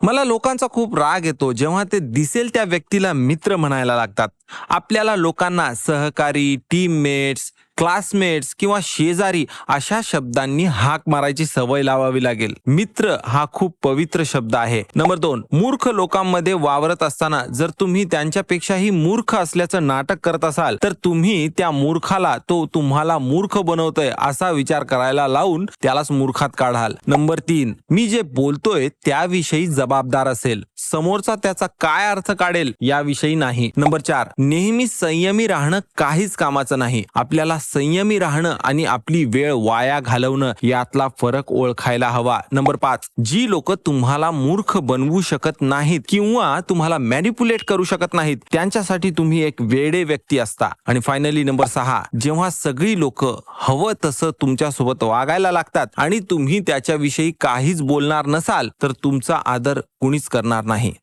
मला लोकांचा खूप राग येतो जेव्हा ते दिसेल त्या व्यक्तीला मित्र म्हणायला लागतात. आपल्याला लोकांना सहकारी, टीममेट्स, क्लासमेट्स किंवा शेजारी अशा शब्दांनी हाक मारायची सवय लावावी लागेल. मित्र हा खूप पवित्र शब्द आहे. नंबर 2, मूर्ख लोकांमध्ये वावरत असताना जर तुम्ही त्यांच्यापेक्षाही मूर्ख असल्याचं नाटक करत असाल तर तुम्ही त्या मूर्खाला तो तुम्हाला मूर्ख बनवतोय असा विचार करायला लावून त्यालाच मूर्खात काढाल. नंबर 3, मी जे बोलतोय त्याविषयी जबाबदार असेल, समोरचा त्याचा काय अर्थ काढेल याविषयी नाही. नंबर 4, नेहमी संयमी राहणं काहीच कामाचं नाही. आपल्याला संयमी राहणं आणि आपली वेळ वाया घालवणं यातला फरक ओळखायला हवा. नंबर 5, जी लोक तुम्हाला मूर्ख बनवू शकत नाहीत किंवा तुम्हाला मॅनिप्युलेट करू शकत नाहीत त्यांच्यासाठी तुम्ही एक वेडे व्यक्ती असता. आणि फायनली नंबर 6, जेव्हा सगळी लोक हवं तसं तुमच्यासोबत वागायला लागतात आणि तुम्ही त्याच्याविषयी काहीच बोलणार नसाल तर तुमचा आदर कुणीच करणार नाही.